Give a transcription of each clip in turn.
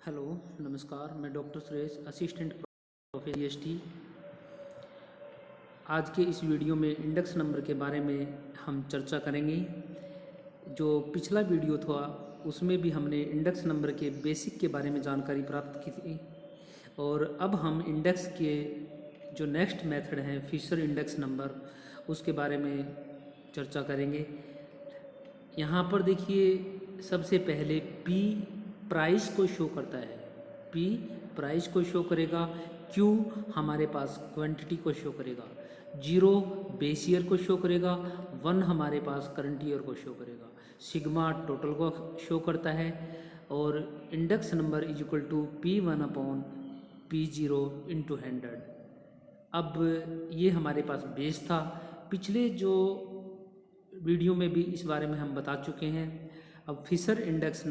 Hello, नमस्कार। मैं doctor Suresh, assistant professor GST. आज के इस वीडियो में इंडेक्स नंबर के बारे में हम चर्चा करेंगे। जो पिछला वीडियो था उसमें भी हमने इंडेक्स नंबर के बेसिक के बारे में जानकारी प्राप्त की थी, और अब हम इंडेक्स के जो नेक्स्ट मेथड है फिशर इंडेक्स नंबर, उसके बारे में चर्चा करेंगे। यहाँ पर देखिए, सबसे पहले P प्राइस को शो करता है, P प्राइस को शो करेगा, Q हमारे पास क्वांटिटी को शो करेगा, 0 बेस ईयर को शो करेगा, 1 हमारे पास करंट ईयर को शो करेगा, सिग्मा टोटल को शो करता है, और index number is equal to P1/P0 into 100। अब ये हमारे पास बेस था। पिछले जो वीडियो में भी इस बारे में हम बता चुके हैं। अब फिशर इंडेक्स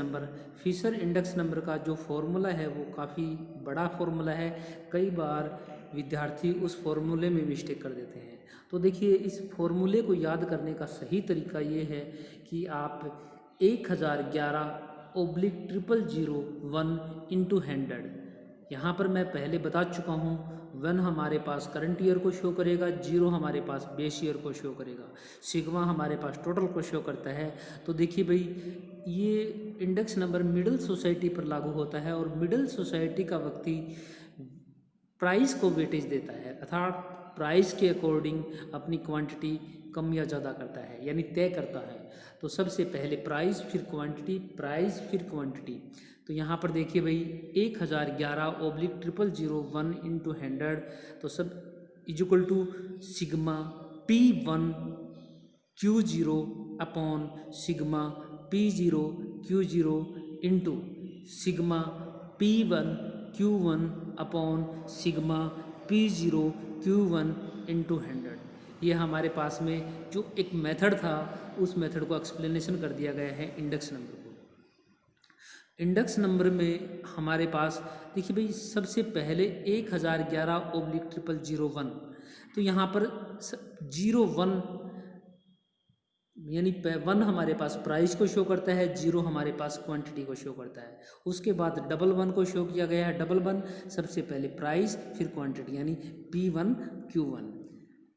नंबर का जो फॉर्मूला है वो काफ़ी बड़ा फॉर्मूला है। कई बार विद्यार्थी उस फॉर्मूले में मिस्टेक कर देते हैं। तो देखिए, इस फॉर्मूले को याद करने का सही तरीका ये है कि आप 1011/00001 इंटू 100, यहाँ पर मैं पहले बता चुका हूँ, 1 हमारे पास करंट ईयर को शो करेगा, 0 हमारे पास बेस ईयर को शो करेगा, सिग्मा हमारे पास टोटल को शो करता है। तो देखिए भाई, ये इंडेक्स नंबर मिडिल सोसाइटी पर लागू होता है, और मिडिल सोसाइटी का व्यक्ति प्राइस को वेटेज देता है, अर्थात प्राइस के अकॉर्डिंग अपनी क्वांटिटी कम या ज़्यादा करता है, यानी तय करता है। तो सबसे पहले प्राइस, फिर क्वांटिटी, प्राइस फिर क्वांटिटी। तो यहाँ पर देखिए भाई, 1011/00001 इंटू 100, तो सब इज इक्वल टू सिग्मा P1Q0/सिग्मा P0Q0 इंटू सिग्मा P1Q1/सिग्मा P0Q1 इंटू 100। ये हमारे पास में जो एक मेथड था, उस मेथड को एक्सप्लेनेशन कर दिया गया है इंडेक्स नंबर को। इंडेक्स नंबर में हमारे पास देखिए भाई, सबसे पहले 1011/00001, तो यहाँ पर 01 यानी 1 हमारे पास प्राइस को शो करता है, 0 हमारे पास क्वांटिटी को शो करता है। उसके बाद 11 को शो किया गया है। 11 सबसे पहले प्राइस फिर क्वांटिटी, यानी P1Q1।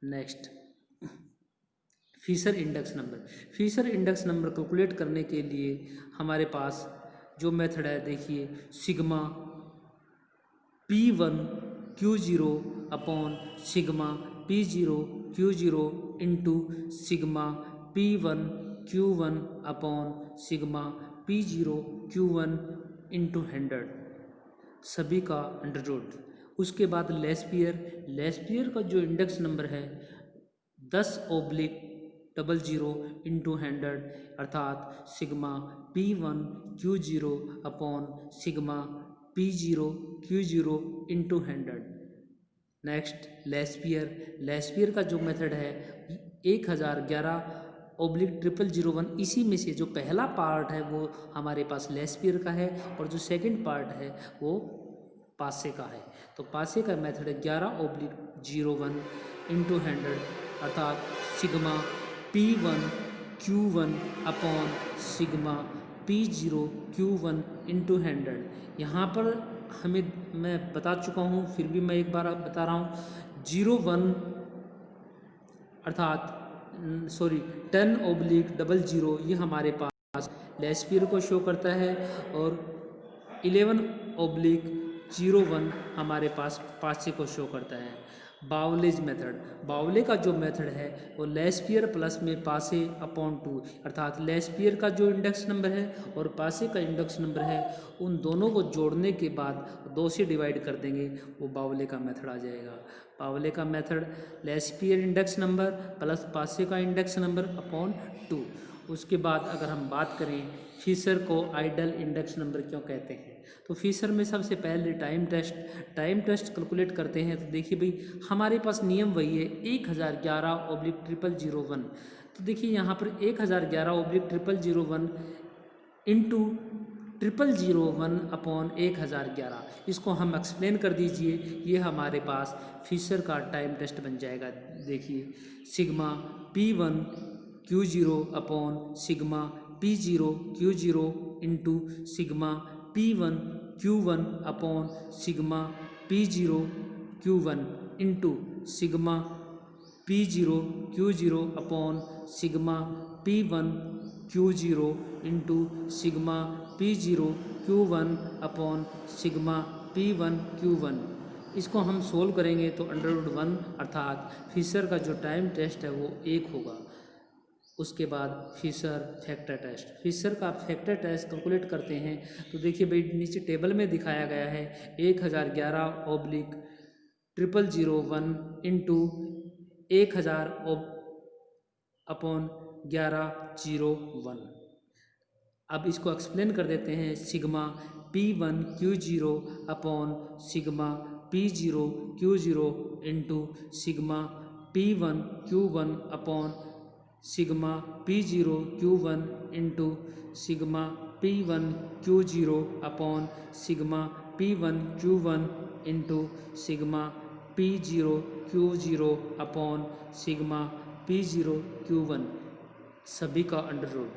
Next, Fisher index number calculate करने के लिए हमारे पास जो मेथड है, देखिए, सिग्मा P1Q0/सिग्मा P0Q0 इंटू सिग्मा P1Q1/सिग्मा P0Q1 इंटू 100, सभी का अंडररूट। उसके बाद लेस्पियर का जो इंडेक्स नंबर है 10/00 इंटू 100, अर्थात सिग्मा P1Q0/सिग्मा P0Q0 इंटू 100। नेक्स्ट, लेस्पियर का जो मेथड है 1011/00001, इसी में से जो पहला पार्ट है वो हमारे पास लेस्पियर का है, और जो सेकंड पार्ट है वो पासे का है। तो पासे का मेथड है 11/01 इंटू 100, अर्थात सिग्मा P1Q1/सिग्मा P0Q1 इंटू 100। यहाँ पर मैं बता चुका हूँ, फिर भी मैं एक बार बता रहा हूँ, 01 अर्थात 10/00 ये हमारे पास लेस्पियर को शो करता है, और 11/01 हमारे पास पासे को शो करता है। बाउले का जो मेथड है वो लेस्पियर प्लस में पासे अपॉन 2, अर्थात लेस्पियर का जो इंडेक्स नंबर है और पासे का इंडेक्स नंबर है, उन दोनों को जोड़ने के बाद 2 से डिवाइड कर देंगे, वो बाउले का मेथड आ जाएगा। बाउले का method Laspeyres index number plus पासे का इंडेक्स नंबर अपॉन 2। उसके बाद अगर हम बात करें फिशर को आइडल इंडेक्स नंबर क्यों कहते हैं, तो फिशर में सबसे पहले टाइम टेस्ट कैलकुलेट करते हैं। तो देखिए भाई, हमारे पास नियम वही है 1011/0001। तो देखिए यहाँ पर 1011/0001 इंटू 0001/1011, इसको हम एक्सप्लेन कर दीजिए। ये हमारे पास फिशर का टाइम टेस्ट बन जाएगा। देखिए, सिग्मा P1Q0/सिग्मा P0Q0 into sigma P1 Q1 upon sigma P0 Q1 into sigma P0 Q0 upon sigma P1 Q0 into sigma P0 Q1 upon sigma P1 Q1। इसको हम सोल्व करेंगे तो √1 अर्थात फिशर का जो टाइम टेस्ट है वो 1 होगा। उसके बाद फिशर फैक्टर टेस्ट, फिशर का फैक्टर टेस्ट कैलकुलेट करते हैं तो देखिए भाई नीचे टेबल में दिखाया गया है 1011/0001 इंटू 1000/1101। अब इसको एक्सप्लेन कर देते हैं। Sigma P1 Q0 upon sigma P0 Q0 into sigma P1 Q1 upon sigma P0 Q1 into sigma P1 Q0 upon sigma P1 Q1 into sigma P0 Q0 upon sigma P0 Q1 सभी का under root.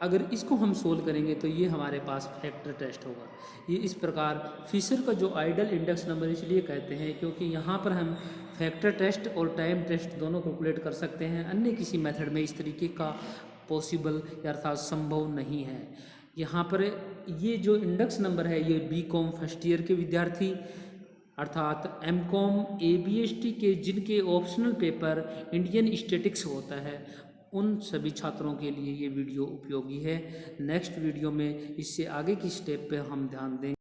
अगर इसको हम solve करेंगे तो ये हमारे पास factor test होगा। ये इस प्रकार फिशर का जो आइडल इंडेक्स नंबर इसलिए कहते हैं क्योंकि यहाँ पर हम फैक्टर टेस्ट और टाइम टेस्ट दोनों कैलकुलेट कर सकते हैं। अन्य किसी मेथड में इस तरीके का पॉसिबल या अर्थात संभव नहीं है। यहाँ पर ये जो इंडेक्स नंबर है ये BCom फर्स्ट ईयर के विद्यार्थी अर्थात MCom ABST के जिनके ऑप्शनल पेपर इंडियन स्टैटिक्स होता है उन सभी छात्रों के लिए ये वीडियो उपयोगी है। नेक्स्ट वीडियो में इससे आगे की स्टेप पे हम ध्यान देंगे।